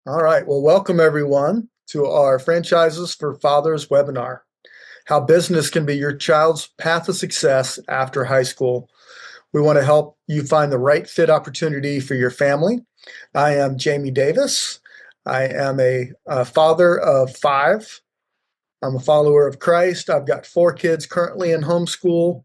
All right. Well, welcome everyone to our Franchises for Fathers webinar, How Business Can Be Your Child's Path of Success After High School. We want to help you find the right fit opportunity for your family. I am Jamie Davis. I am a father of five. I'm a follower of Christ. I've got four kids currently in homeschool.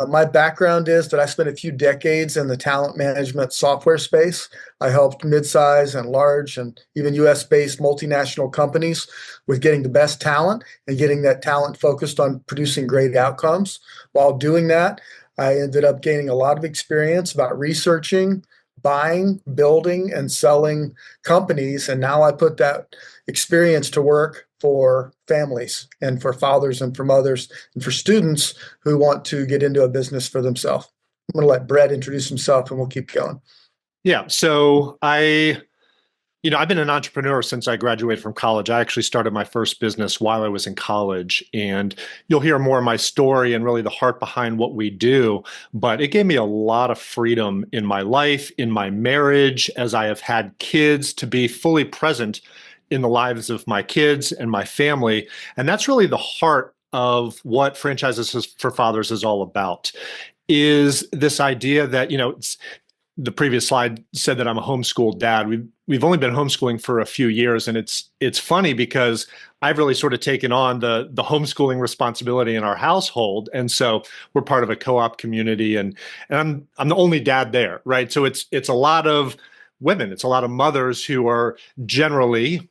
My background is that I spent a few decades in the talent management software space. I helped midsize and large and even US-based multinational companies with getting the best talent and getting that talent focused on producing great outcomes. While doing that, I ended up gaining a lot of experience about researching, buying, building, and selling companies. And now I put that experience to work for families and for fathers and for mothers and for students who want to get into a business for themselves. I'm going to let Brett introduce himself and we'll keep going. Yeah. I've been an entrepreneur since I graduated from college. I actually started my first business while I was in college, and you'll hear more of my story and really the heart behind what we do. But it gave me a lot of freedom in my life, in my marriage, as I have had kids, to be fully present in the lives of my kids and my family. And that's really the heart of what Franchises for Fathers is all about, is this idea that, the previous slide said that I'm a homeschool dad. We've only been homeschooling for a few years, and it's funny because I've really sort of taken on the homeschooling responsibility in our household, and so we're part of a co-op community, and I'm the only dad there, right? So it's a lot of women, it's a lot of mothers who are generally,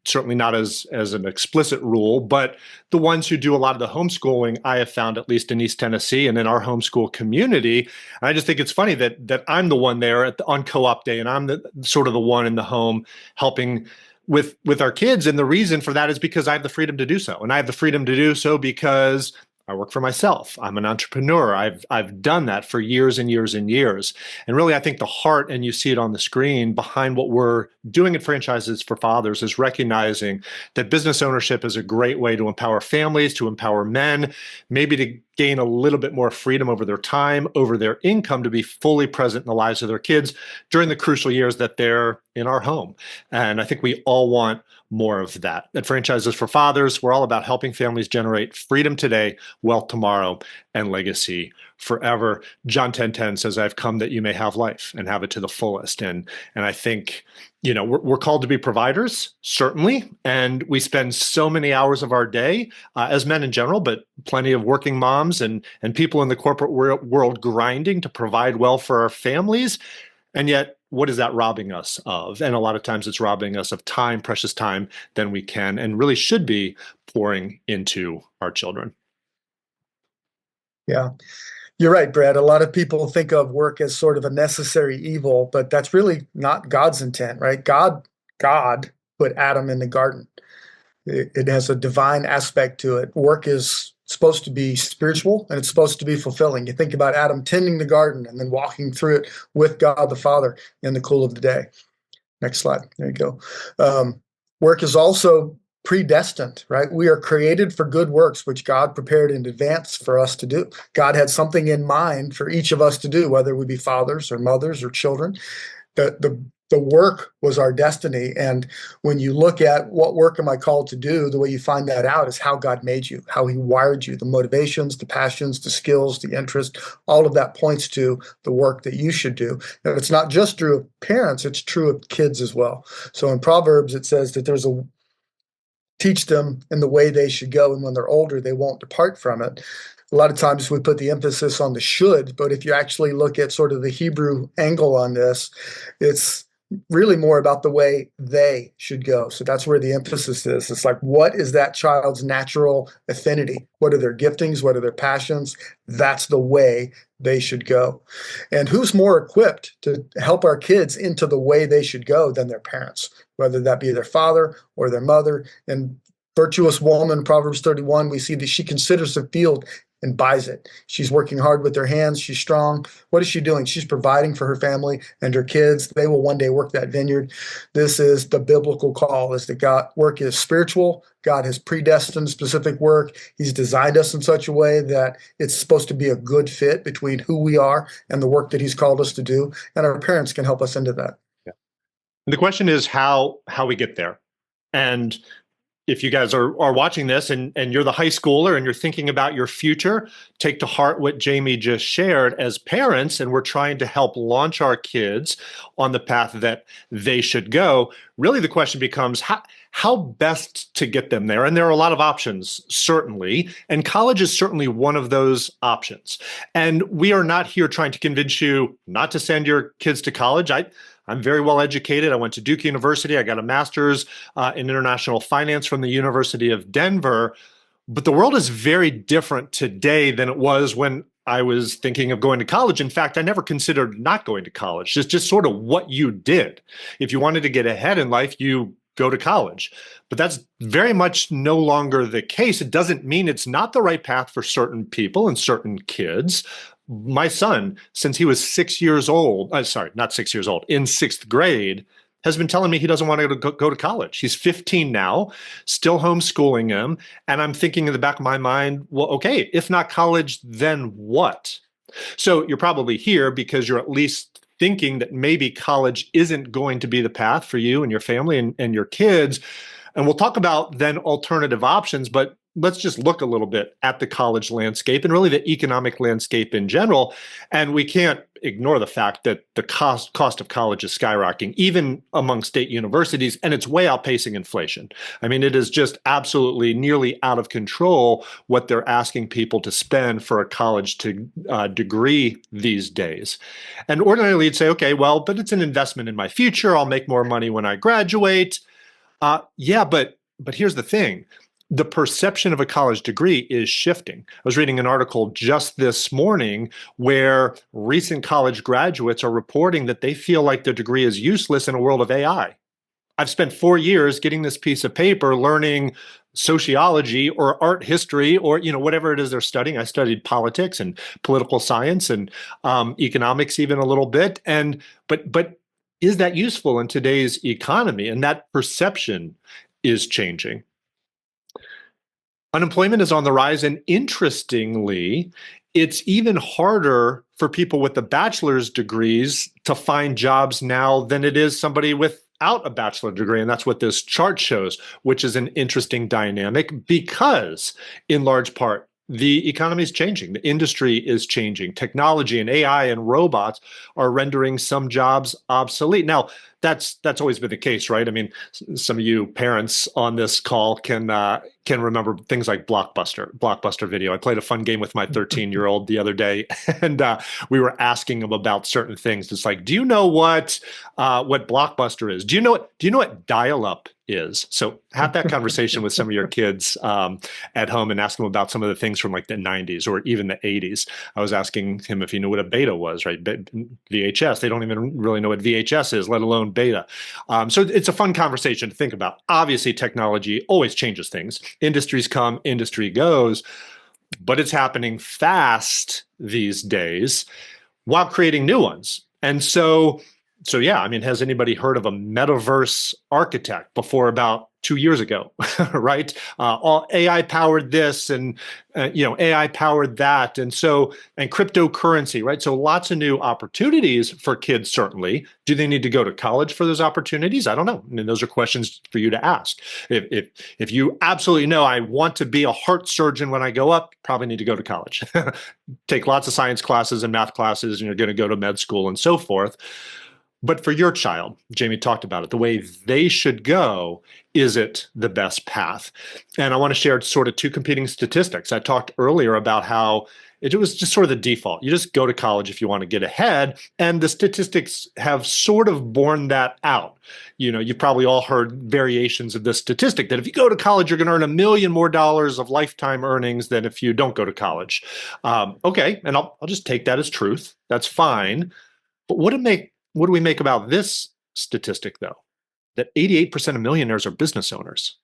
certainly not as an explicit rule, but the ones who do a lot of the homeschooling, I have found, at least in East Tennessee and in our homeschool community. And I just think it's funny that I'm the one there on co-op day, and I'm the sort of the one in the home helping with our kids. And the reason for that is because I have the freedom to do so. And I have the freedom to do so because I work for myself. I'm an entrepreneur. I've done that for years and years and years. And really, I think the heart, and you see it on the screen, behind what we're doing at Franchises for Fathers is recognizing that business ownership is a great way to empower families, to empower men, maybe to gain a little bit more freedom over their time, over their income, to be fully present in the lives of their kids during the crucial years that they're in our home. And I think we all want more of that. At Franchises for Fathers, we're all about helping families generate freedom today, wealth tomorrow, and legacy forever. John 10:10 says, "I've come that you may have life and have it to the fullest." And I think, we're called to be providers, certainly, and we spend so many hours of our day as men in general, but plenty of working moms and people in the corporate world grinding to provide well for our families. And yet, what is that robbing us of? And a lot of times it's robbing us of time, precious time, than we can and really should be pouring into our children. Yeah, you're right, Brett. A lot of people think of work as sort of a necessary evil, but that's really not God's intent, right? God put Adam in the garden. It has a divine aspect to it. Work is supposed to be spiritual and it's supposed to be fulfilling. You think about Adam tending the garden and then walking through it with God the Father in the cool of the day. Next slide. There you go. Work is also predestined, right? We are created for good works, which God prepared in advance for us to do. God had something in mind for each of us to do, whether we be fathers or mothers or children. The work was our destiny. And when you look at what work am I called to do, the way you find that out is how God made you, how he wired you, the motivations, the passions, the skills, the interest, all of that points to the work that you should do. And it's not just true of parents, it's true of kids as well. So in Proverbs, it says that teach them in the way they should go, and when they're older, they won't depart from it. A lot of times we put the emphasis on the should, but if you actually look at sort of the Hebrew angle on this, it's really more about the way they should go. So that's where the emphasis is. It's like, what is that child's natural affinity? What are their giftings? What are their passions? That's the way they should go. And who's more equipped to help our kids into the way they should go than their parents, whether that be their father or their mother? And virtuous woman, Proverbs 31, we see that she considers the field and buys it. She's working hard with her hands. She's strong. What is she doing? She's providing for her family and her kids. They will one day work that vineyard. This is the biblical call, is that God work is spiritual. God has predestined specific work. He's designed us in such a way that it's supposed to be a good fit between who we are and the work that he's called us to do. And our parents can help us into that. And the question is how we get there. And if you guys are watching this and you're the high schooler and you're thinking about your future, take to heart what Jamie just shared. As parents, and we're trying to help launch our kids on the path that they should go, really the question becomes how best to get them there. And there are a lot of options, certainly, and college is certainly one of those options. And we are not here trying to convince you not to send your kids to college. I'm very well educated. I went to Duke University. I got a master's in international finance from the University of Denver. But the world is very different today than it was when I was thinking of going to college. In fact, I never considered not going to college. It's just sort of what you did. If you wanted to get ahead in life, you go to college. But that's very much no longer the case. It doesn't mean it's not the right path for certain people and certain kids. My son, since he was 6 years old, sorry, not 6 years old, in sixth grade, has been telling me he doesn't want to go to college. He's 15 now, still homeschooling him. And I'm thinking in the back of my mind, well, okay, if not college, then what? So you're probably here because you're at least thinking that maybe college isn't going to be the path for you and your family and your kids. And we'll talk about then alternative options, but let's just look a little bit at the college landscape and really the economic landscape in general. And we can't ignore the fact that the cost of college is skyrocketing, even among state universities, and it's way outpacing inflation. I mean, it is just absolutely nearly out of control what they're asking people to spend for a college degree these days. And ordinarily you'd say, okay, well, but it's an investment in my future. I'll make more money when I graduate. Yeah, but here's the thing. The perception of a college degree is shifting. I was reading an article just this morning where recent college graduates are reporting that they feel like their degree is useless in a world of AI. I've spent 4 years getting this piece of paper learning sociology or art history or whatever it is they're studying. I studied politics and political science and economics even a little bit. And but is that useful in today's economy? And that perception is changing. Unemployment is on the rise, and interestingly, it's even harder for people with the bachelor's degrees to find jobs now than it is somebody without a bachelor degree. And that's what this chart shows, which is an interesting dynamic because, in large part, the economy is changing. The industry is changing. Technology and AI and robots are rendering some jobs obsolete. Now, that's always been the case, right? I mean, some of you parents on this call can remember things like Blockbuster Video. I played a fun game with my 13-year-old the other day, and we were asking him about certain things. It's like, do you know what Blockbuster is? Do you know what dial-up is? So have that conversation with some of your kids at home and ask them about some of the things from like the 90s or even the 80s. I was asking him if he knew what a beta was, right? VHS. They don't even really know what VHS is, let alone beta. So it's a fun conversation to think about. Obviously, technology always changes things. Industries come, industry goes, but it's happening fast these days while creating new ones. And so yeah, I mean, has anybody heard of a metaverse architect before about 2 years ago, right? All AI powered this and, AI powered that. And cryptocurrency, right? So lots of new opportunities for kids, certainly. Do they need to go to college for those opportunities? I don't know. I mean, those are questions for you to ask. If you absolutely know, I want to be a heart surgeon when I go up, probably need to go to college. Take lots of science classes and math classes, and you're going to go to med school and so forth. But for your child, Jamie talked about it, the way they should go, is it the best path? And I want to share sort of two competing statistics. I talked earlier about how it was just sort of the default. You just go to college if you want to get ahead. And the statistics have sort of borne that out. You've probably all heard variations of this statistic that if you go to college, you're going to earn $1 million more of lifetime earnings than if you don't go to college. Okay, and I'll just take that as truth. That's fine. But what do we make about this statistic, though? That 88% of millionaires are business owners.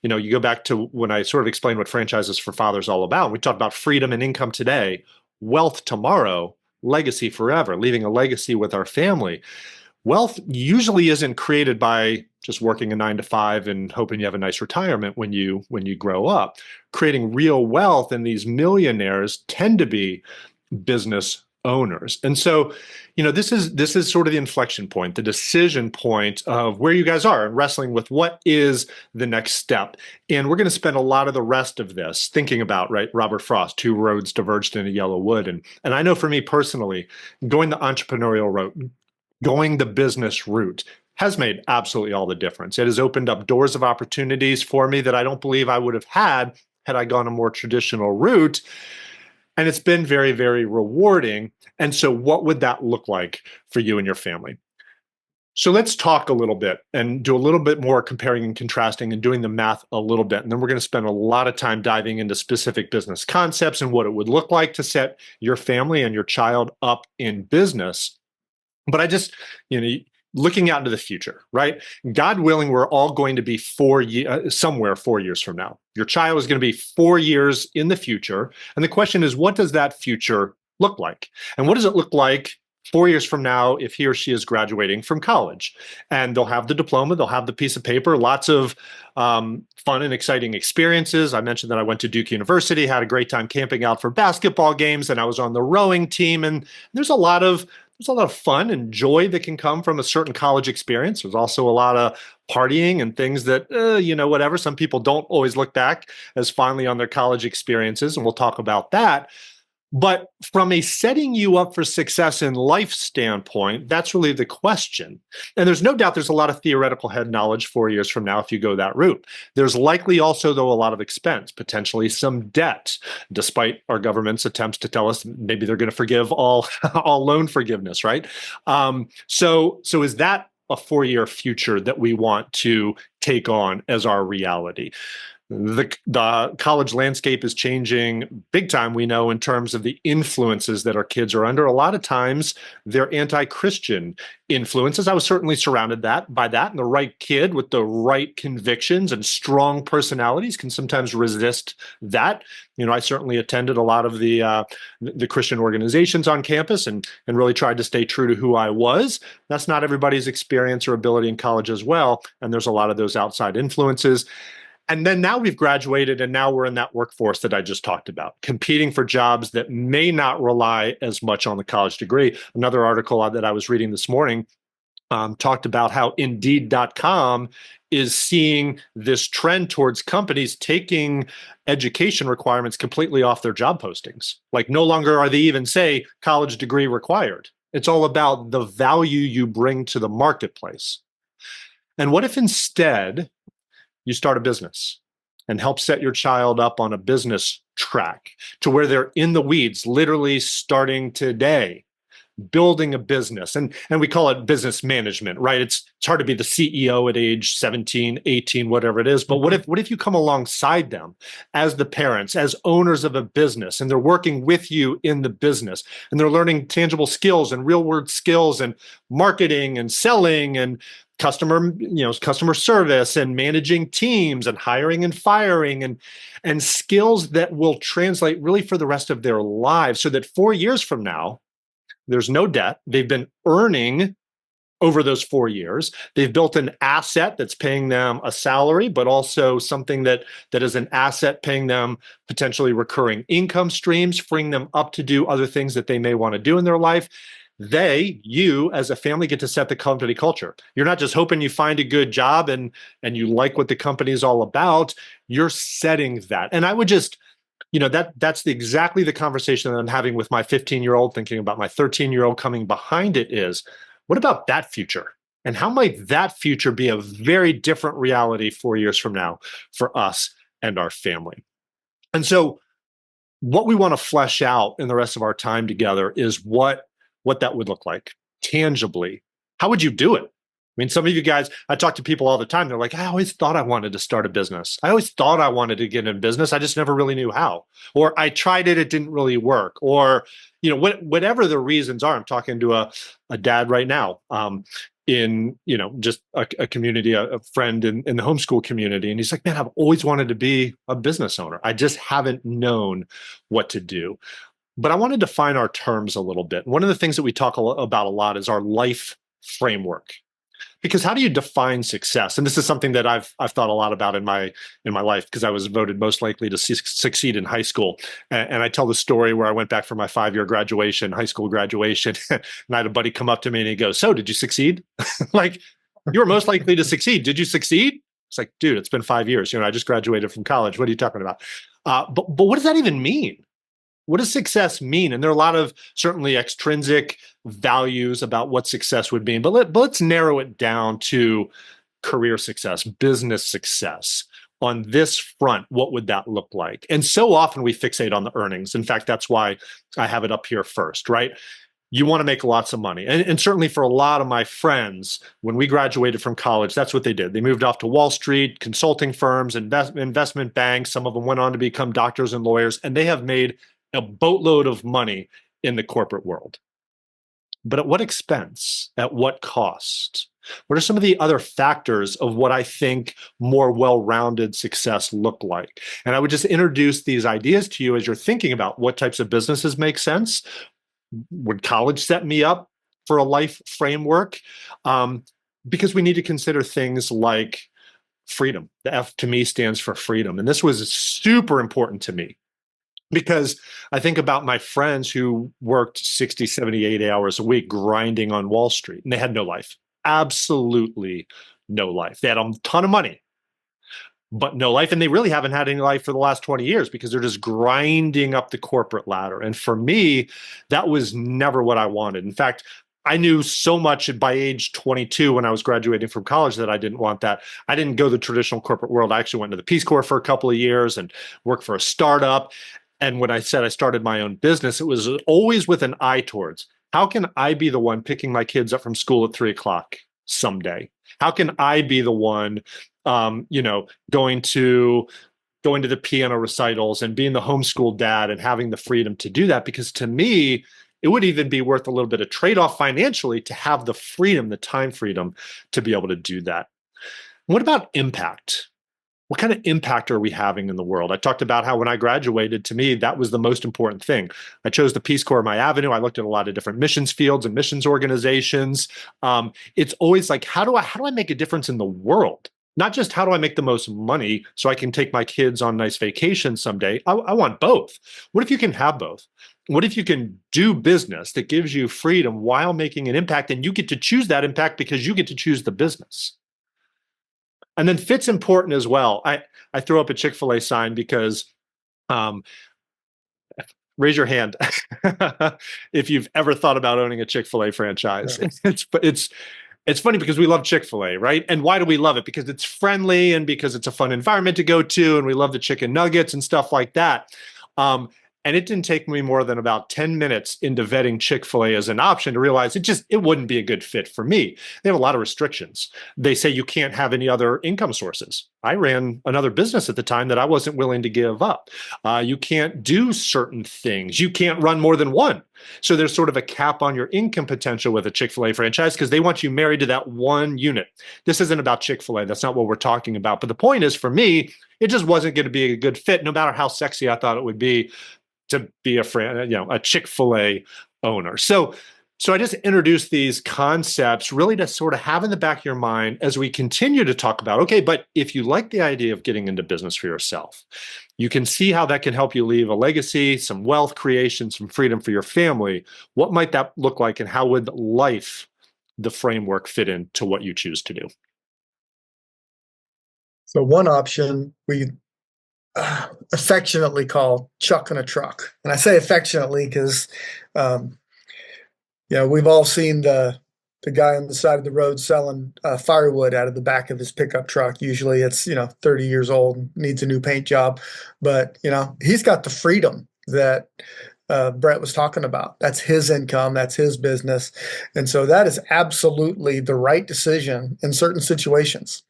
You go back to when I sort of explained what Franchises for Fathers is all about. We talked about freedom and income today, wealth tomorrow, legacy forever, leaving a legacy with our family. Wealth usually isn't created by just working a 9 to 5 and hoping you have a nice retirement when you grow up. Creating real wealth, and these millionaires tend to be business owners. And so, this is sort of the inflection point, the decision point of where you guys are and wrestling with what is the next step. And we're going to spend a lot of the rest of this thinking about, right, Robert Frost, two roads diverged in a yellow wood. And I know for me personally, going the entrepreneurial route, going the business route has made absolutely all the difference. It has opened up doors of opportunities for me that I don't believe I would have had I gone a more traditional route. And it's been very, very rewarding. And so, what would that look like for you and your family? So, let's talk a little bit and do a little bit more comparing and contrasting and doing the math a little bit. And then we're going to spend a lot of time diving into specific business concepts and what it would look like to set your family and your child up in business. But I just, looking out into the future, right? God willing, we're all going to be somewhere 4 years from now. Your child is going to be 4 years in the future. And the question is, what does that future look like? And what does it look like 4 years from now if he or she is graduating from college? And they'll have the diploma, they'll have the piece of paper, lots of fun and exciting experiences. I mentioned that I went to Duke University, had a great time camping out for basketball games, and I was on the rowing team. And there's a lot of fun and joy that can come from a certain college experience. There's also a lot of partying and things that, whatever. Some people don't always look back as fondly on their college experiences, and we'll talk about that. But from a setting you up for success in life standpoint, that's really the question. And there's no doubt there's a lot of theoretical head knowledge 4 years from now if you go that route. There's likely also, though, a lot of expense, potentially some debt, despite our government's attempts to tell us maybe they're going to forgive all loan forgiveness, right? So is that a 4-year future that we want to take on as our reality? The college landscape is changing big time, we know, in terms of the influences that our kids are under. A lot of times, they're anti-Christian influences. I was certainly surrounded by that, and the right kid with the right convictions and strong personalities can sometimes resist that. I certainly attended a lot of the Christian organizations on campus and really tried to stay true to who I was. That's not everybody's experience or ability in college as well, and there's a lot of those outside influences. And then now we've graduated and now we're in that workforce that I just talked about, competing for jobs that may not rely as much on the college degree. Another article that I was reading this morning talked about how Indeed.com is seeing this trend towards companies taking education requirements completely off their job postings. Like no longer are they even say college degree required. It's all about the value you bring to the marketplace. And what if instead you start a business and help set your child up on a business track to where they're in the weeds, literally starting today, building a business. And we call it business management, right? It's hard to be the CEO at age 17, 18, whatever it is. But what if you come alongside them as the parents, as owners of a business, and they're working with you in the business, and they're learning tangible skills and real world skills and marketing and selling and customer service and managing teams and hiring and firing and skills that will translate really for the rest of their lives, so that 4 years from now, there's no debt. They've been earning over those 4 years. They've built an asset that's paying them a salary, but also something that is an asset paying them potentially recurring income streams, freeing them up to do other things that they may want to do in their life. You as a family get to set the company culture. You're not just hoping you find a good job and you like what the company is all about. You're setting that. And I would just, that's exactly the conversation that I'm having with my 15-year-old, thinking about my 13-year-old coming behind it is, what about that future? And how might that future be a very different reality 4 years from now for us and our family? And so what we want to flesh out in the rest of our time together is what that would look like tangibly. How would you do it? I mean, some of you guys, I talk to people all the time. They're like, I always thought I wanted to start a business. I always thought I wanted to get in business. I just never really knew how. Or I tried it, it didn't really work. Or, whatever the reasons are. I'm talking to a dad right now in, just a community, a friend in the homeschool community. And he's like, man, I've always wanted to be a business owner. I just haven't known what to do. But I want to define our terms a little bit. One of the things that we talk about a lot is our life framework. Because how do you define success? And this is something that I've thought a lot about in my life, because I was voted most likely to succeed in high school. And I tell the story where I went back for my 5-year graduation, high school graduation, and I had a buddy come up to me and he goes, "So, did you succeed?" Like, you were most likely to succeed. Did you succeed? It's like, dude, it's been 5 years. I just graduated from college. What are you talking about? But what does that even mean? What does success mean? And there are a lot of certainly extrinsic values about what success would mean, but let's narrow it down to career success, business success. On this front, what would that look like? And so often we fixate on the earnings. In fact, that's why I have it up here first, right? You want to make lots of money. And certainly for a lot of my friends, when we graduated from college, that's what they did. They moved off to Wall Street, consulting firms, investment banks. Some of them went on to become doctors and lawyers, and they have made a boatload of money in the corporate world. But at what expense? At what cost? What are some of the other factors of what I think more well-rounded success look like? And I would just introduce these ideas to you as you're thinking about what types of businesses make sense. Would college set me up for a life framework? Because we need to consider things like freedom. The F to me stands for freedom. And this was super important to me, because I think about my friends who worked 60, 70, 80 hours a week grinding on Wall Street, and they had no life. Absolutely no life. They had a ton of money, but no life. And they really haven't had any life for the last 20 years because they're just grinding up the corporate ladder. And for me, that was never what I wanted. In fact, I knew so much by age 22 when I was graduating from college that I didn't want that. I didn't go the traditional corporate world. I actually went to the Peace Corps for a couple of years and worked for a startup. And when I said I started my own business, it was always with an eye towards, how can I be the one picking my kids up from school at 3 o'clock someday? How can I be the one, going to the piano recitals and being the homeschool dad and having the freedom to do that? Because to me, it would even be worth a little bit of trade-off financially to have the freedom, the time freedom to be able to do that. What about impact? What kind of impact are we having in the world? I talked about how when I graduated, to me, that was the most important thing. I chose the Peace Corps, my avenue. I looked at a lot of different missions fields and missions organizations. It's always like, how do I make a difference in the world? Not just how do I make the most money so I can take my kids on nice vacations someday. I want both. What if you can have both? What if you can do business that gives you freedom while making an impact, and you get to choose that impact because you get to choose the business? And then fit's important as well. I threw up a Chick-fil-A sign because, raise your hand if you've ever thought about owning a Chick-fil-A franchise. Yeah. It's funny because we love Chick-fil-A, right? And why do we love it? Because it's friendly and because it's a fun environment to go to, and we love the chicken nuggets and stuff like that. And it didn't take me more than about 10 minutes into vetting Chick-fil-A as an option to realize it wouldn't be a good fit for me. They have a lot of restrictions. They say you can't have any other income sources. I ran another business at the time that I wasn't willing to give up. You can't do certain things. You can't run more than one. So there's sort of a cap on your income potential with a Chick-fil-A franchise because they want you married to that one unit. This isn't about Chick-fil-A. That's not what we're talking about. But the point is, for me, it just wasn't going to be a good fit, no matter how sexy I thought it would be to be a Chick-fil-A owner. So I just introduced these concepts really to sort of have in the back of your mind as we continue to talk about, okay, but if you like the idea of getting into business for yourself, you can see how that can help you leave a legacy, some wealth creation, some freedom for your family. What might that look like, and how would life, the framework, fit into what you choose to do? So one option we affectionately call chucking a truck. And I say affectionately because, we've all seen the guy on the side of the road selling firewood out of the back of his pickup truck. Usually it's, 30 years old, needs a new paint job. But, he's got the freedom that Brett was talking about. That's his income. That's his business. And so that is absolutely the right decision in certain situations.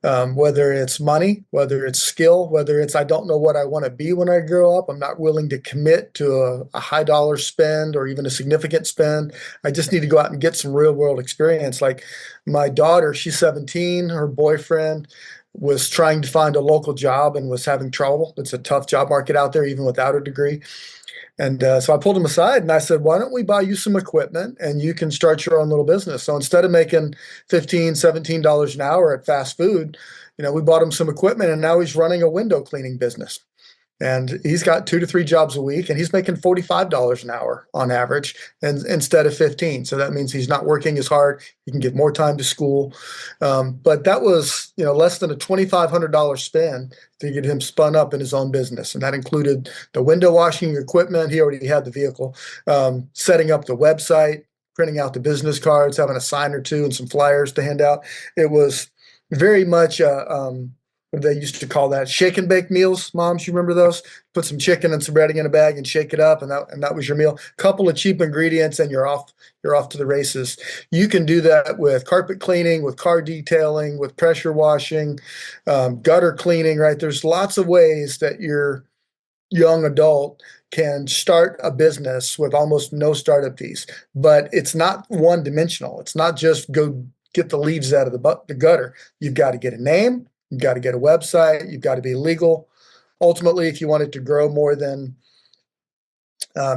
Whether it's money, whether it's skill, whether it's I don't know what I want to be when I grow up. I'm not willing to commit to a high dollar spend or even a significant spend. I just need to go out and get some real world experience. Like my daughter, she's 17, her boyfriend was trying to find a local job and was having trouble. It's a tough job market out there, even without a degree. And so I pulled him aside and I said, why don't we buy you some equipment and you can start your own little business? So instead of making $15, $17 an hour at fast food, we bought him some equipment and now he's running a window cleaning business. And he's got 2 to 3 jobs a week and he's making $45 an hour on average and instead of 15. So that means he's not working as hard. He can give more time to school. But that was, less than a $2,500 spend to get him spun up in his own business. And that included the window washing equipment. He already had the vehicle, setting up the website, printing out the business cards, having a sign or two and some flyers to hand out. It was very much they used to call that shake and bake meals. Moms, you remember those? Put some chicken and some breading in a bag and shake it up, and that was your meal. Couple of cheap ingredients, and you're off to the races. You can do that with carpet cleaning, with car detailing, with pressure washing, gutter cleaning. Right? There's lots of ways that your young adult can start a business with almost no startup fees. But it's not one dimensional. It's not just go get the leaves out of the gutter. You've got to get a name. You've got to get a website. You've got to be legal. Ultimately, if you want it to grow more than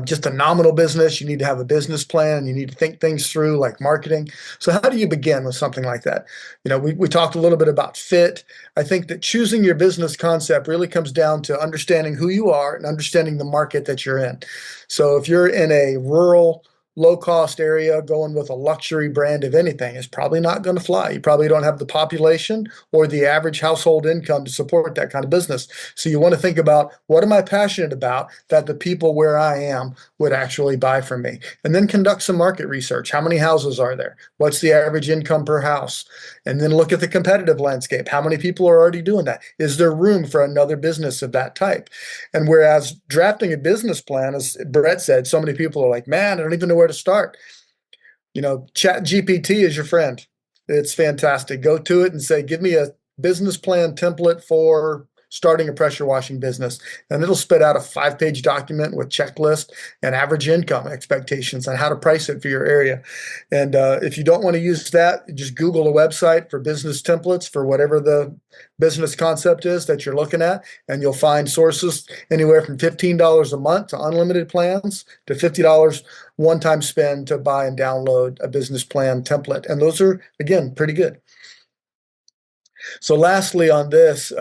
just a nominal business, you need to have a business plan. You need to think things through, like marketing. So how do you begin with something like that? We talked a little bit about fit. I think that choosing your business concept really comes down to understanding who you are and understanding the market that you're in. So if you're in a rural, low-cost area, going with a luxury brand of anything is probably not going to fly. You probably don't have the population or the average household income to support that kind of business. So you want to think about, what am I passionate about that the people where I am would actually buy from me? And then conduct some market research. How many houses are there? What's the average income per house? And then look at the competitive landscape. How many people are already doing that? Is there room for another business of that type? And whereas drafting a business plan, as Brett said, so many people are like, man, I don't even know where to start. Chat GPT is your friend. It's fantastic. Go to it and say, give me a business plan template for starting a pressure washing business. And it'll spit out a 5-page document with checklist and average income expectations on how to price it for your area. And if you don't want to use that, just Google a website for business templates for whatever the business concept is that you're looking at, and you'll find sources anywhere from $15 a month to unlimited plans to $50 one-time spend to buy and download a business plan template. And those are, again, pretty good. So lastly on this,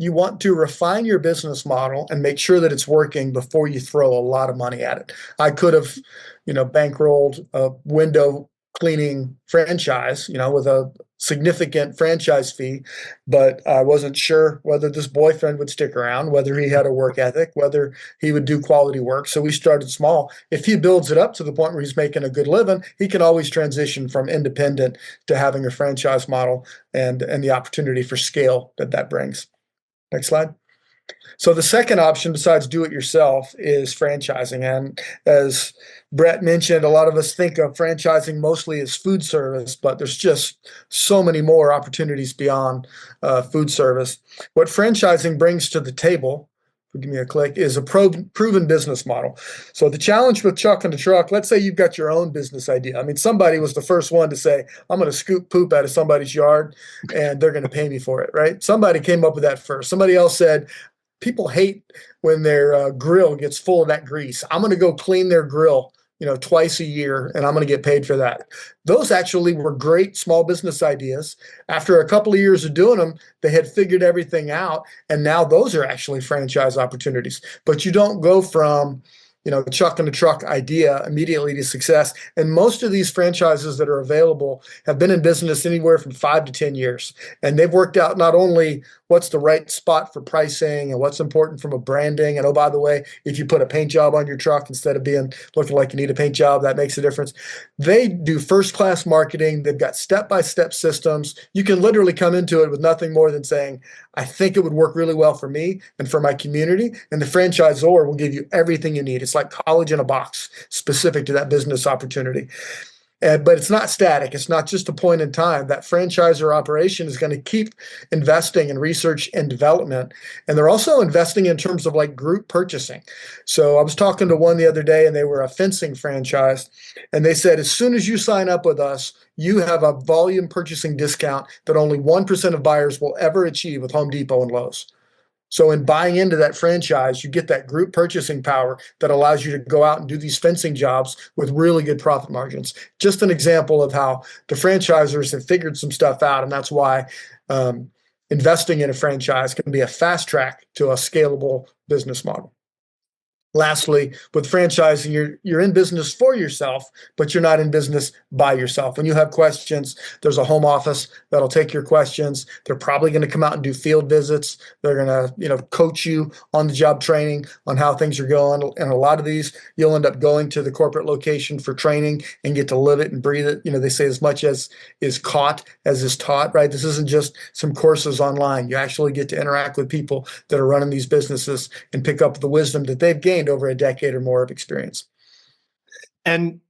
you want to refine your business model and make sure that it's working before you throw a lot of money at it. I could have, bankrolled a window cleaning franchise, with a significant franchise fee, but I wasn't sure whether this boyfriend would stick around, whether he had a work ethic, whether he would do quality work. So we started small. If he builds it up to the point where he's making a good living, he can always transition from independent to having a franchise model and the opportunity for scale that brings. Next slide. So the second option besides do it yourself is franchising. And as Brett mentioned, a lot of us think of franchising mostly as food service, but there's just so many more opportunities beyond food service. What franchising brings to the table, give me a click, is a proven business model. So the challenge with Chuck and the Truck, let's say you've got your own business idea. I mean, somebody was the first one to say, I'm going to scoop poop out of somebody's yard and they're going to pay me for it, right? Somebody came up with that first. Somebody else said, people hate when their grill gets full of that grease. I'm going to go clean their grill, twice a year, and I'm going to get paid for that. Those actually were great small business ideas. After a couple of years of doing them, they had figured everything out, and now those are actually franchise opportunities. But you don't go from Chuck and the Truck idea immediately to success. And most of these franchises that are available have been in business anywhere from 5 to 10 years. And they've worked out not only what's the right spot for pricing and what's important from a branding. And oh, by the way, if you put a paint job on your truck instead of looking like you need a paint job, that makes a difference. They do first-class marketing. They've got step-by-step systems. You can literally come into it with nothing more than saying, I think it would work really well for me and for my community. And the franchisor will give you everything you need. It's like college in a box, specific to that business opportunity. But it's not static. It's not just a point in time. That franchisor operation is going to keep investing in research and development. And they're also investing in terms of like group purchasing. So I was talking to one the other day, and they were a fencing franchise. And they said, as soon as you sign up with us, you have a volume purchasing discount that only 1% of buyers will ever achieve with Home Depot and Lowe's. So in buying into that franchise, you get that group purchasing power that allows you to go out and do these fencing jobs with really good profit margins. Just an example of how the franchisors have figured some stuff out, and that's why investing in a franchise can be a fast track to a scalable business model. Lastly, with franchising, you're in business for yourself, but you're not in business by yourself. When you have questions, there's a home office that'll take your questions. They're probably going to come out and do field visits. They're going to, coach you on the job training on how things are going. And a lot of these, you'll end up going to the corporate location for training and get to live it and breathe it. They say as much as is caught as is taught, right? This isn't just some courses online. You actually get to interact with people that are running these businesses and pick up the wisdom that they've gained over a decade or more of experience. And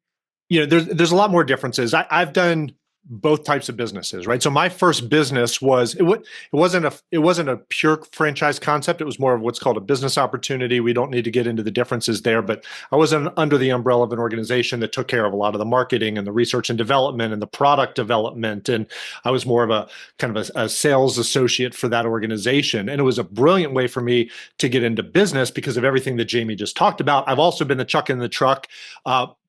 there's a lot more differences. I've done both types of businesses, right? So my first business was it wasn't a pure franchise concept. It was more of what's called a business opportunity. We don't need to get into the differences there, but I was under the umbrella of an organization that took care of a lot of the marketing and the research and development and the product development, and I was more of a kind of a sales associate for that organization. And it was a brilliant way for me to get into business because of everything that Jamie just talked about. I've also been the chuck in the truck,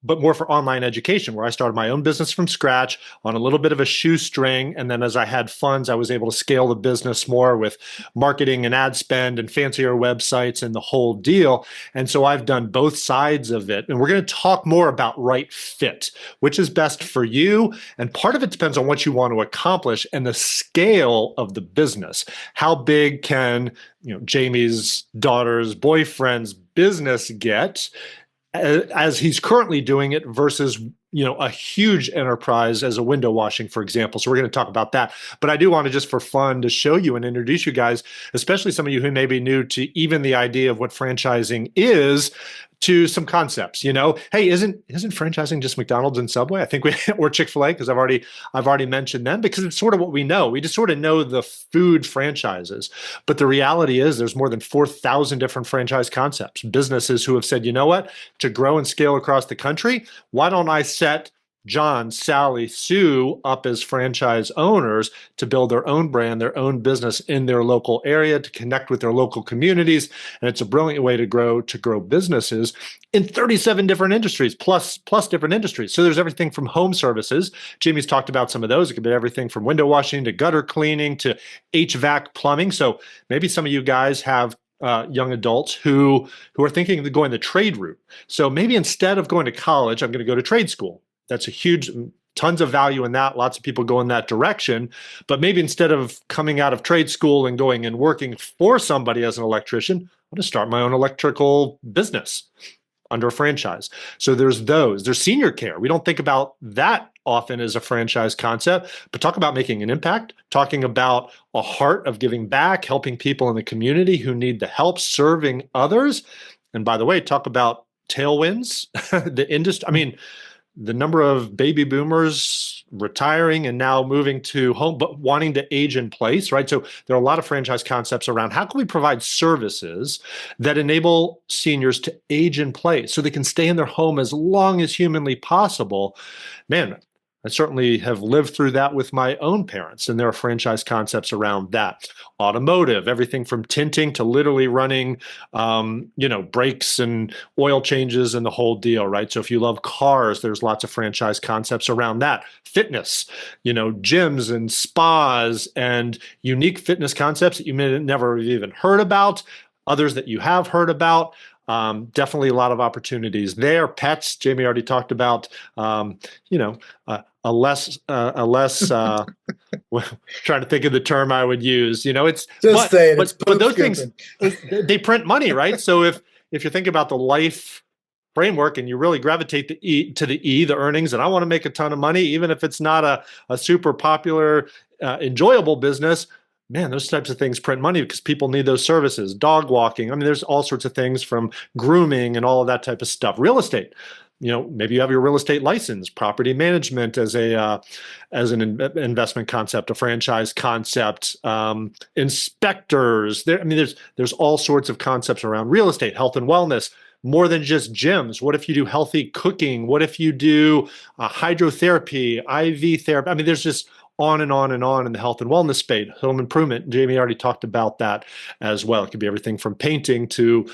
but more for online education, where I started my own business from scratch on a little bit of a shoestring. And then as I had funds, I was able to scale the business more with marketing and ad spend and fancier websites and the whole deal. And so I've done both sides of it. And we're going to talk more about right fit, which is best for you. And part of it depends on what you want to accomplish and the scale of the business. How big can, Jamie's daughter's boyfriend's business get as he's currently doing it versus a huge enterprise as a window washing, for example. So we're going to talk about that. But I do want to, just for fun, to show you and introduce you guys, especially some of you who may be new to even the idea of what franchising is, to some concepts. Hey, isn't franchising just McDonald's and Subway? I think or Chick-fil-A, because I've already mentioned them, because it's sort of what we know. We just sort of know the food franchises. But the reality is there's more than 4,000 different franchise concepts. Businesses who have said, you know what, to grow and scale across the country, why don't I set John, Sally, Sue up as franchise owners to build their own brand, their own business in their local area, to connect with their local communities. And it's a brilliant way to grow businesses in 37 different industries, plus different industries. So there's everything from home services. Jamie's talked about some of those. It could be everything from window washing to gutter cleaning to HVAC plumbing. So maybe some of you guys have young adults who are thinking of going the trade route. So maybe instead of going to college, I'm going to go to trade school. That's a huge, tons of value in that. Lots of people go in that direction. But maybe instead of coming out of trade school and going and working for somebody as an electrician, I'm going to start my own electrical business under a franchise. So there's those. There's senior care. We don't think about that often as a franchise concept, but talk about making an impact, talking about a heart of giving back, helping people in the community who need the help, serving others. And by the way, talk about tailwinds, the industry. I mean, the number of baby boomers retiring and now moving to home, but wanting to age in place, right? So there are a lot of franchise concepts around how can we provide services that enable seniors to age in place so they can stay in their home as long as humanly possible. Man, I certainly have lived through that with my own parents, and there are franchise concepts around that. Automotive, everything from tinting to literally running, brakes and oil changes and the whole deal, right? So if you love cars, there's lots of franchise concepts around that. Fitness, gyms and spas and unique fitness concepts that you may never have even heard about, others that you have heard about. Definitely a lot of opportunities there. Pets, Jamie already talked about, a less trying to think of the term I would use, it's just say it. But those things, they print money, right? So if you think about the life framework and you really gravitate to the earnings, and I want to make a ton of money, even if it's not a super popular, enjoyable business, man, those types of things print money because people need those services. Dog walking. I mean, there's all sorts of things from grooming and all of that type of stuff. Real estate. maybe you have your real estate license, property management as an investment concept, a franchise concept, inspectors. There's all sorts of concepts around real estate, health and wellness. More than just gyms. What if you do healthy cooking? What if you do hydrotherapy, IV therapy? There's just on and on and on in the health and wellness space. Home improvement. Jamie already talked about that as well. It could be everything from painting to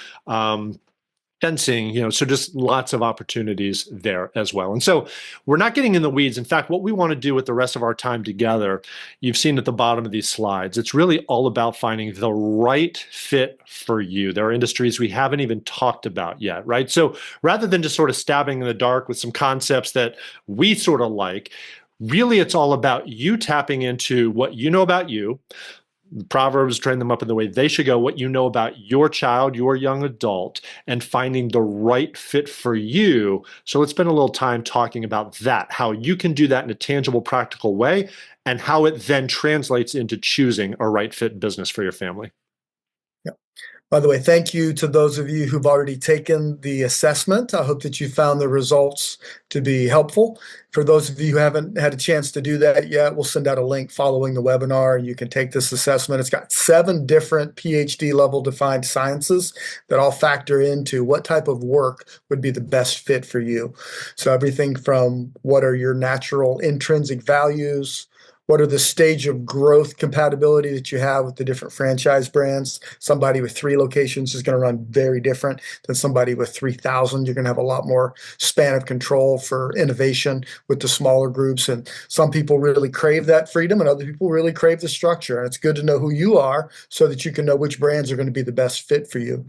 fencing, so just lots of opportunities there as well. And so we're not getting in the weeds. In fact, what we want to do with the rest of our time together, you've seen at the bottom of these slides, it's really all about finding the right fit for you. There are industries we haven't even talked about yet, right? So rather than just sort of stabbing in the dark with some concepts that we sort of like, really it's all about you tapping into what you know about you. The Proverbs train them up in the way they should go, what you know about your child, your young adult, and finding the right fit for you. So let's spend a little time talking about that, how you can do that in a tangible, practical way, and how it then translates into choosing a right fit business for your family. By the way, thank you to those of you who've already taken the assessment. I hope that you found the results to be helpful. For those of you who haven't had a chance to do that yet, we'll send out a link following the webinar, and you can take this assessment. It's got 7 different PhD level defined sciences that all factor into what type of work would be the best fit for you. So everything from what are your natural intrinsic values, what are the stage of growth compatibility that you have with the different franchise brands? Somebody with 3 locations is going to run very different than somebody with 3,000. You're going to have a lot more span of control for innovation with the smaller groups. And some people really crave that freedom, and other people really crave the structure. And it's good to know who you are so that you can know which brands are going to be the best fit for you.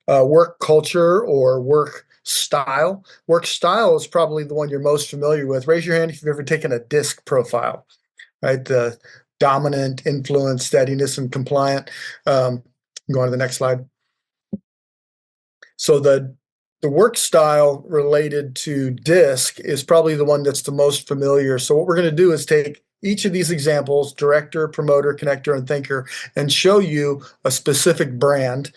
Work culture or work style. Work style is probably the one you're most familiar with. Raise your hand if you've ever taken a DISC profile. Right, the dominant, influence, steadiness, and compliant. Go on to the next slide. So the work style related to DISC is probably the one that's the most familiar. So what we're going to do is take each of these examples, director, promoter, connector, and thinker, and show you a specific brand,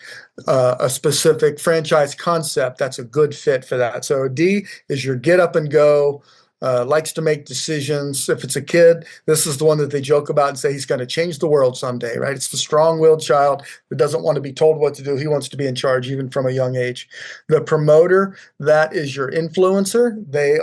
a specific franchise concept that's a good fit for that. So D is your get up and go, likes to make decisions. If it's a kid, this is the one that they joke about and say he's going to change the world someday, right? It's the strong-willed child who doesn't want to be told what to do. He wants to be in charge even from a young age. The promoter, that is your influencer. They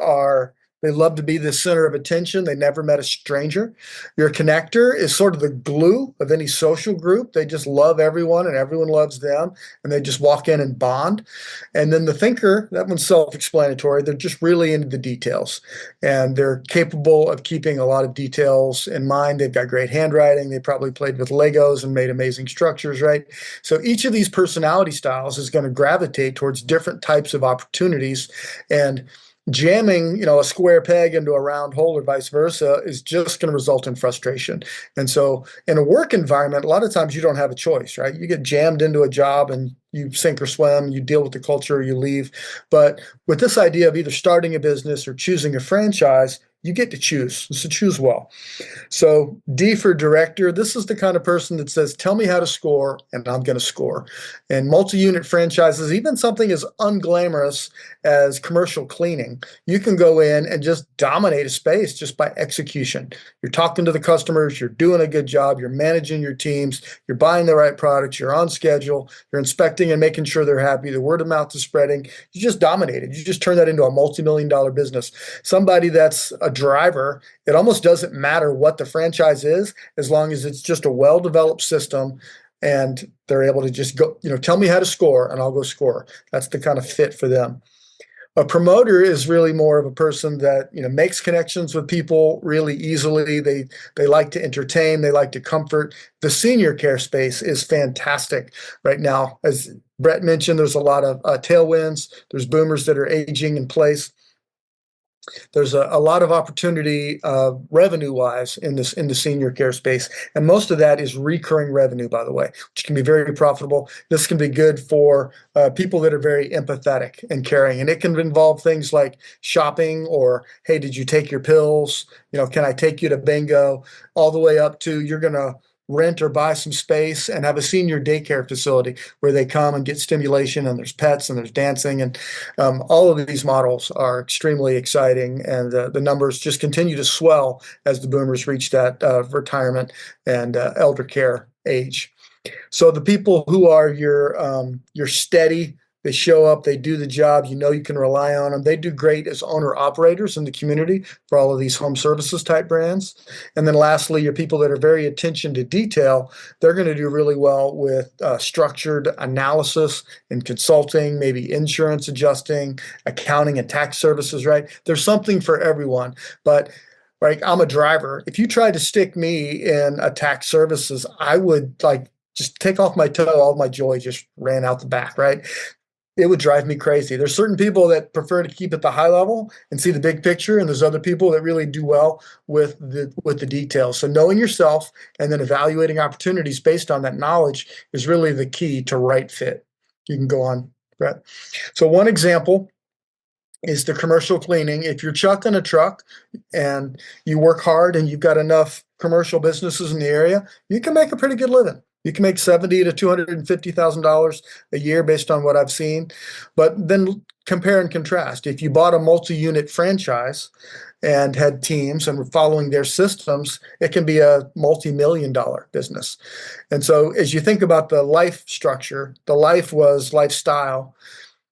love to be the center of attention. They never met a stranger. Your connector is sort of the glue of any social group. They just love everyone and everyone loves them, and they just walk in and bond. And then the thinker, that one's self-explanatory. They're just really into the details, and they're capable of keeping a lot of details in mind. They've got great handwriting. They probably played with Legos and made amazing structures, right? So each of these personality styles is going to gravitate towards different types of opportunities, and jamming, a square peg into a round hole or vice versa is just going to result in frustration. And so in a work environment, a lot of times you don't have a choice, right? You get jammed into a job and you sink or swim, you deal with the culture, you leave. But with this idea of either starting a business or choosing a franchise, you get to choose. So choose well. So D for director, this is the kind of person that says, tell me how to score, and I'm going to score. And multi-unit franchises, even something as unglamorous as commercial cleaning, you can go in and just dominate a space just by execution. You're talking to the customers, you're doing a good job, you're managing your teams, you're buying the right products, you're on schedule, you're inspecting and making sure they're happy, the word of mouth is spreading. You just dominated. You just turn that into a multi-million-dollar business. Somebody that's a driver, it almost doesn't matter what the franchise is, as long as it's just a well-developed system and they're able to just go, tell me how to score and I'll go score. That's the kind of fit for them. A promoter is really more of a person that makes connections with people really easily. They like to entertain, they like to comfort. The senior care space is fantastic right now. As Brett mentioned, there's a lot of tailwinds. There's boomers that are aging in place. There's a lot of opportunity revenue-wise in the senior care space, and most of that is recurring revenue, by the way, which can be very profitable. This can be good for people that are very empathetic and caring, and it can involve things like shopping or, hey, did you take your pills? Can I take you to bingo? All the way up to you're going to rent or buy some space and have a senior daycare facility where they come and get stimulation, and there's pets and there's dancing, and all of these models are extremely exciting, and the numbers just continue to swell as the boomers reach that retirement and elder care age. So the people who are your steady, they show up, they do the job, you know you can rely on them. They do great as owner operators in the community for all of these home services type brands. And then lastly, your people that are very attention to detail, they're going to do really well with structured analysis and consulting, maybe insurance adjusting, accounting and tax services, right? There's something for everyone. But like, I'm a driver. If you tried to stick me in a tax services, I would like just take off my toe, all my joy just ran out the back, right? It would drive me crazy. There's certain people that prefer to keep at the high level and see the big picture, and there's other people that really do well with the details. So knowing yourself and then evaluating opportunities based on that knowledge is really the key to right fit. You can go on, Brett. So one example is the commercial cleaning. If you're chucking a truck and you work hard and you've got enough commercial businesses in the area, you can make a pretty good living. You can make $70,000 to $250,000 a year based on what I've seen. But then compare and contrast. If you bought a multi-unit franchise and had teams and were following their systems, it can be a multi-million-dollar business. And so as you think about the life structure, the life was lifestyle.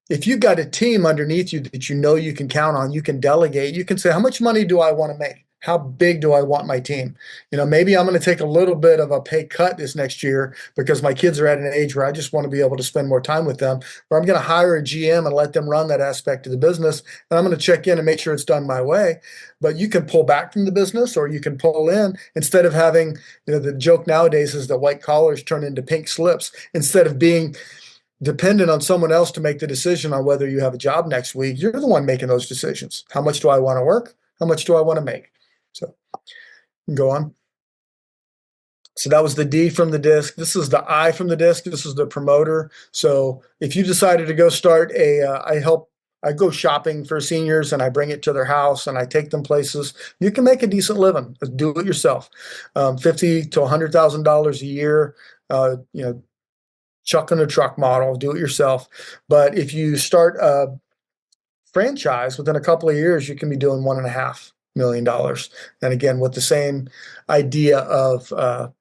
If you've got a team underneath you that you know you can count on, you can delegate, you can say, how much money do I want to make? How big do I want my team? You know, maybe I'm going to take a little bit of a pay cut this next year because my kids are at an age where I just want to be able to spend more time with them. Or I'm going to hire a GM and let them run that aspect of the business. And I'm going to check in and make sure it's done my way. But you can pull back from the business or you can pull in instead of having, you know, the joke nowadays is that white collars turn into pink slips instead of being dependent on someone else to make the decision on whether you have a job next week. You're the one making those decisions. How much do I want to work? How much do I want to make? So go on. So that was the D from the disc. This is the I from the disc. This is the promoter. So if you decided to go start I go shopping for seniors and I bring it to their house and I take them places. You can make a decent living. Do it yourself. $50,000 to $100,000 a year. You know, chucking a truck model. Do it yourself. But if you start a franchise within a couple of years, you can be doing $1.5 million. And again, with the same idea of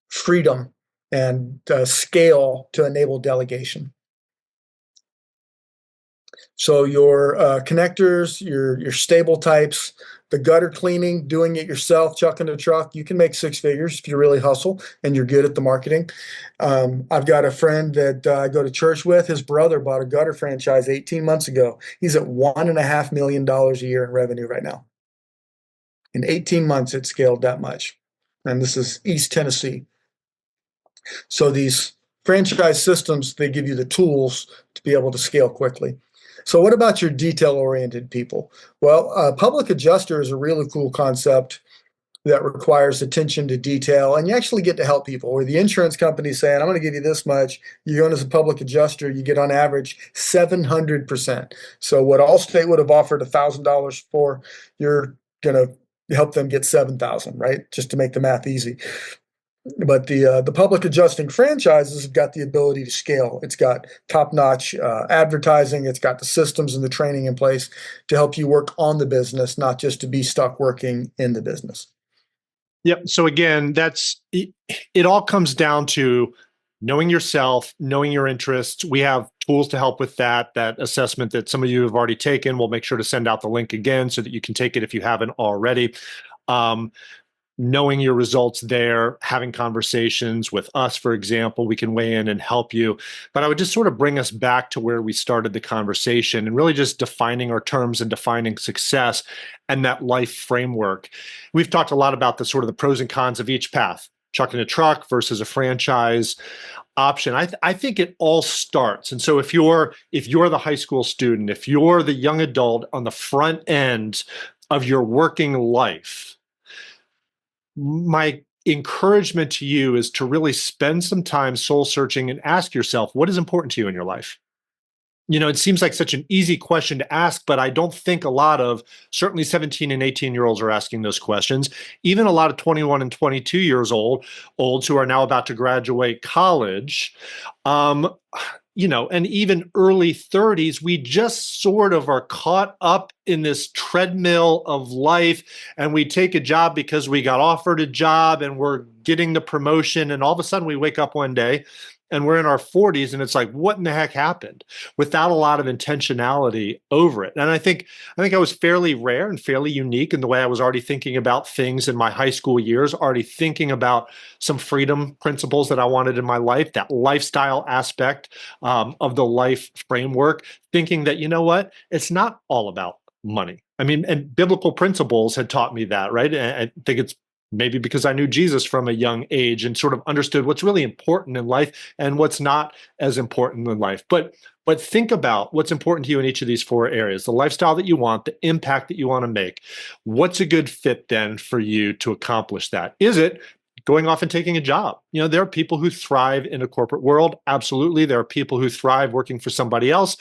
freedom and scale to enable delegation. So your connectors, your stable types, the gutter cleaning, doing it yourself, chucking a truck, you can make six figures if you really hustle and you're good at the marketing. I've got a friend that I go to church with. His brother bought a gutter franchise 18 months ago. He's at $1.5 million a year in revenue right now. In 18 months, it scaled that much. And this is East Tennessee. So these franchise systems, they give you the tools to be able to scale quickly. So what about your detail-oriented people? Well, a public adjuster is a really cool concept that requires attention to detail, and you actually get to help people. Where the insurance company is saying, I'm going to give you this much, you go in as a public adjuster, you get on average 700%. So what Allstate would have offered $1,000 for, you're going to help them get $7,000, right? Just to make the math easy. But the public adjusting franchises have got the ability to scale. It's got top-notch advertising. It's got the systems and the training in place to help you work on the business, not just to be stuck working in the business. Yep. So again, it all comes down to knowing yourself, knowing your interests. We have tools to help with that assessment that some of you have already taken. We'll make sure to send out the link again so that you can take it if you haven't already. Knowing your results there, having conversations with us, for example, we can weigh in and help you. But I would just sort of bring us back to where we started the conversation and really just defining our terms and defining success and that life framework. We've talked a lot about the sort of the pros and cons of each path, chucking a truck versus a franchise option. I think it all starts. And so if you're the high school student, if you're the young adult on the front end of your working life, my encouragement to you is to really spend some time soul searching and ask yourself, what is important to you in your life? it seems like such an easy question to ask, but I don't think a lot of certainly 17 and 18-year-olds are asking those questions. Even a lot of 21 and 22 years olds who are now about to graduate college, and even early 30s, we just sort of are caught up in this treadmill of life, and we take a job because we got offered a job and we're getting the promotion, and all of a sudden we wake up one day and we're in our 40s and it's like, what in the heck happened, without a lot of intentionality over it. And I think I was fairly rare and fairly unique in the way I was already thinking about things in my high school years, already thinking about some freedom principles that I wanted in my life, that lifestyle aspect of the life framework, thinking that, you know what, it's not all about money. I mean, and biblical principles had taught me that, right? And I think it's maybe because I knew Jesus from a young age and sort of understood what's really important in life and what's not as important in life. But think about what's important to you in each of these four areas: the lifestyle that you want, the impact that you want to make. What's a good fit then for you to accomplish that? Is it going off and taking a job? There are people who thrive in a corporate world. Absolutely. There are people who thrive working for somebody else.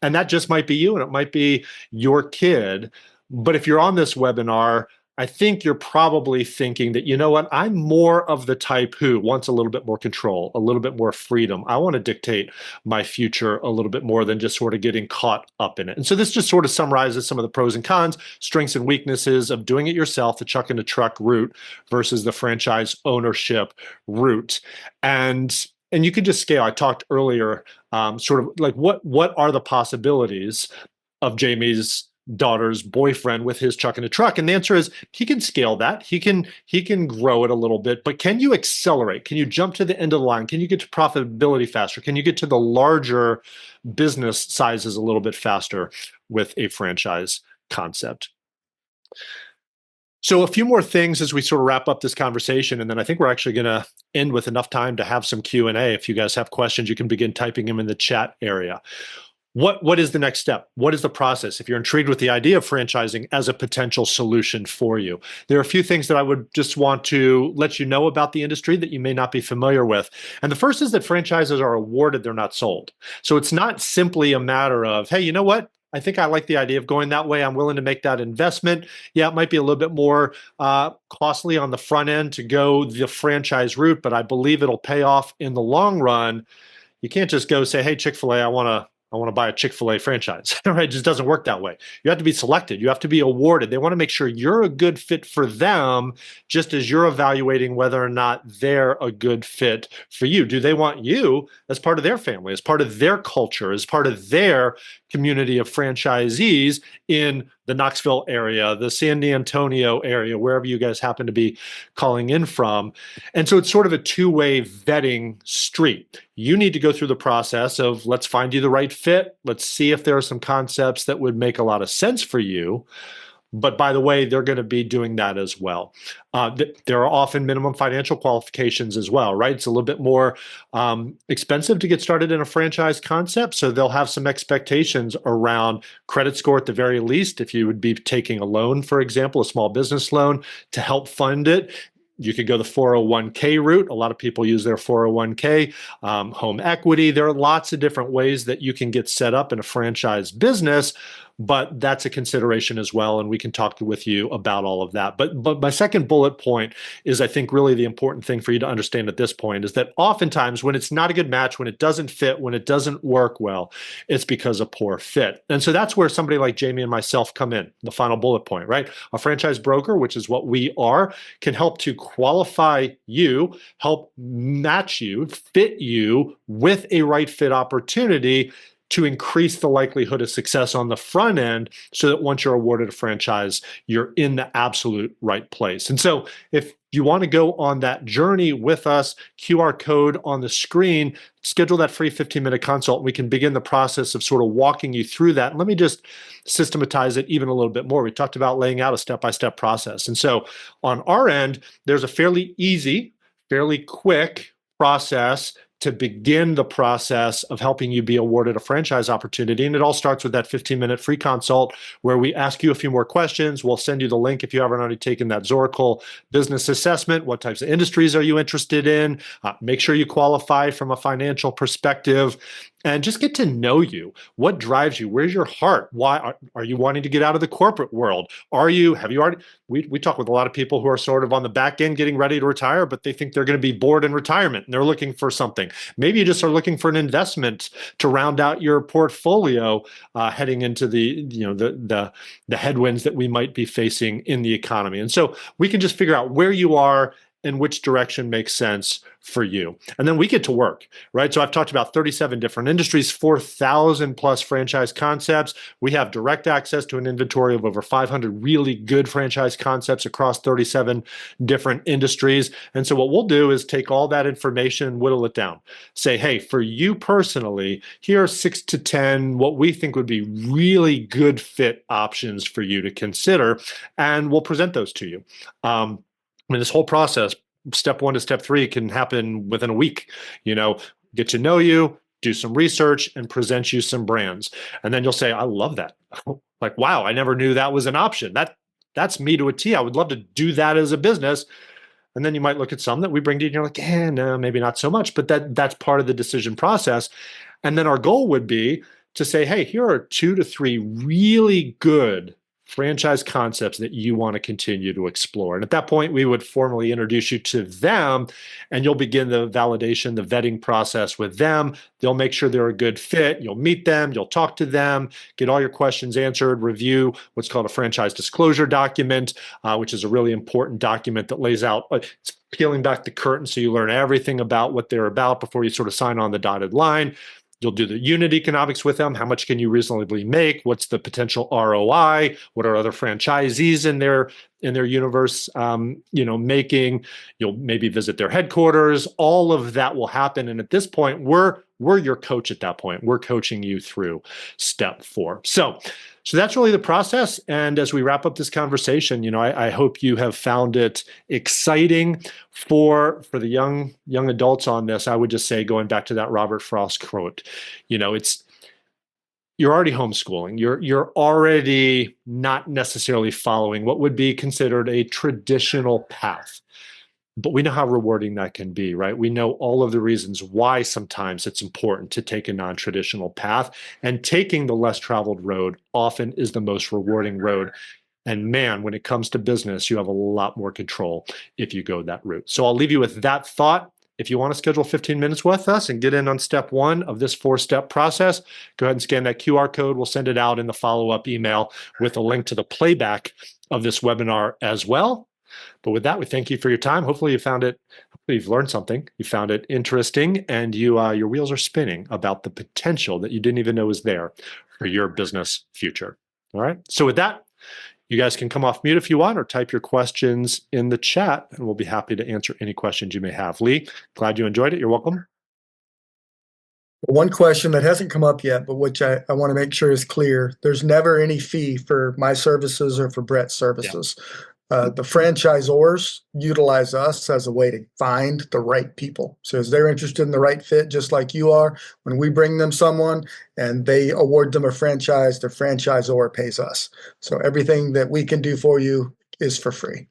And that just might be you, and it might be your kid. But if you're on this webinar, I think you're probably thinking that, you know what, I'm more of the type who wants a little bit more control, a little bit more freedom. I want to dictate my future a little bit more than just sort of getting caught up in it. And so this just sort of summarizes some of the pros and cons, strengths and weaknesses of doing it yourself, the chuck and the truck route versus the franchise ownership route. And you could just scale. I talked earlier, sort of like what are the possibilities of Jamie's daughter's boyfriend with his chuck in a truck? And the answer is he can scale that. He can grow it a little bit, but can you accelerate? Can you jump to the end of the line? Can you get to profitability faster? Can you get to the larger business sizes a little bit faster with a franchise concept? So a few more things as we sort of wrap up this conversation, and then I think we're actually going to end with enough time to have some Q&A. If you guys have questions, you can begin typing them in the chat area. What is the next step? What is the process? If you're intrigued with the idea of franchising as a potential solution for you, there are a few things that I would just want to let you know about the industry that you may not be familiar with. And the first is that franchises are awarded, they're not sold. So it's not simply a matter of, hey, you know what? I think I like the idea of going that way. I'm willing to make that investment. Yeah, it might be a little bit more costly on the front end to go the franchise route, but I believe it'll pay off in the long run. You can't just go say, hey, Chick-fil-A, I want to buy a Chick-fil-A franchise, right? It just doesn't work that way. You have to be selected. You have to be awarded. They want to make sure you're a good fit for them, just as you're evaluating whether or not they're a good fit for you. Do they want you as part of their family, as part of their culture, as part of their community of franchisees in the Knoxville area, the San Antonio area, wherever you guys happen to be calling in from? And so it's sort of a two-way vetting street. You need to go through the process of, let's find you the right fit. Let's see if there are some concepts that would make a lot of sense for you. But by the way, they're going to be doing that as well. There are often minimum financial qualifications as well, right? It's a little bit more expensive to get started in a franchise concept. So they'll have some expectations around credit score at the very least. If you would be taking a loan, for example, a small business loan to help fund it, you could go the 401k route. A lot of people use their 401k, home equity. There are lots of different ways that you can get set up in a franchise business, but that's a consideration as well. And we can talk with you about all of that. But my second bullet point is, I think really the important thing for you to understand at this point is that oftentimes when it's not a good match, when it doesn't fit, when it doesn't work well, it's because of poor fit. And so that's where somebody like Jamie and myself come in, the final bullet point, right? A franchise broker, which is what we are, can help to qualify you, help match you, fit you with a right fit opportunity to increase the likelihood of success on the front end, so that once you're awarded a franchise, you're in the absolute right place. And so if you want to go on that journey with us, QR code on the screen, schedule that free 15-minute consult. We can begin the process of sort of walking you through that. And let me just systematize it even a little bit more. We talked about laying out a step-by-step process. And so on our end, there's a fairly easy, fairly quick process to begin the process of helping you be awarded a franchise opportunity. And it all starts with that 15-minute free consult where we ask you a few more questions. We'll send you the link if you haven't already taken that Zoracle business assessment. What types of industries are you interested in? Make sure you qualify from a financial perspective. and just get to know you. What drives you? Where's your heart? Why are you wanting to get out of the corporate world? Have you already, we talk with a lot of people who are sort of on the back end getting ready to retire, but they think they're going to be bored in retirement and they're looking for something. Maybe you just are looking for an investment to round out your portfolio heading into the headwinds that we might be facing in the economy. And so we can just figure out where you are and which direction makes sense for you. And then we get to work, right? So I've talked about 37 different industries, 4,000 plus franchise concepts. We have direct access to an inventory of over 500 really good franchise concepts across 37 different industries. And so what we'll do is take all that information and whittle it down. Say, hey, for you personally, here are 6 to 10 what we think would be really good fit options for you to consider, and we'll present those to you. This whole process, step 1 to step 3, can happen within a week. Get to know you, do some research, and present you some brands. And then you'll say, I love that. Like, wow, I never knew that was an option. That's me to a T. I would love to do that as a business. And then you might look at some that we bring to you and you're like, no, maybe not so much. But that's part of the decision process. And then our goal would be to say, hey, here are 2 to 3 really good franchise concepts that you want to continue to explore. And at that point, we would formally introduce you to them, and you'll begin the validation, the vetting process with them. They'll make sure they're a good fit. You'll meet them, you'll talk to them, get all your questions answered, review what's called a franchise disclosure document, which is a really important document that lays out, it's peeling back the curtain so you learn everything about what they're about before you sort of sign on the dotted line. You'll do the unit economics with them. How much can you reasonably make? What's the potential ROI? What are other franchisees in their universe making? You'll maybe visit their headquarters. All of that will happen. And at this point, we're your coach at that point. We're coaching you through step 4. So that's really the process. And as we wrap up this conversation, I hope you have found it exciting. For the young adults on this, I would just say, going back to that Robert Frost quote, you're already homeschooling. You're already not necessarily following what would be considered a traditional path. But we know how rewarding that can be, right? We know all of the reasons why sometimes it's important to take a non-traditional path, and taking the less traveled road often is the most rewarding road. And man, when it comes to business, you have a lot more control if you go that route. So I'll leave you with that thought. If you want to schedule 15 minutes with us and get in on step 1 of this 4-step process, go ahead and scan that QR code. We'll send it out in the follow-up email with a link to the playback of this webinar as well. But with that, we thank you for your time. Hopefully you've learned something, you found it interesting, and your wheels are spinning about the potential that you didn't even know was there for your business future. All right. So with that, you guys can come off mute if you want, or type your questions in the chat, and we'll be happy to answer any questions you may have. Lee, glad you enjoyed it. You're welcome. One question that hasn't come up yet, but which I want to make sure is clear: there's never any fee for my services or for Brett's services. Yeah. The franchisors utilize us as a way to find the right people. So as they're interested in the right fit, just like you are, when we bring them someone and they award them a franchise, the franchisor pays us. So everything that we can do for you is for free.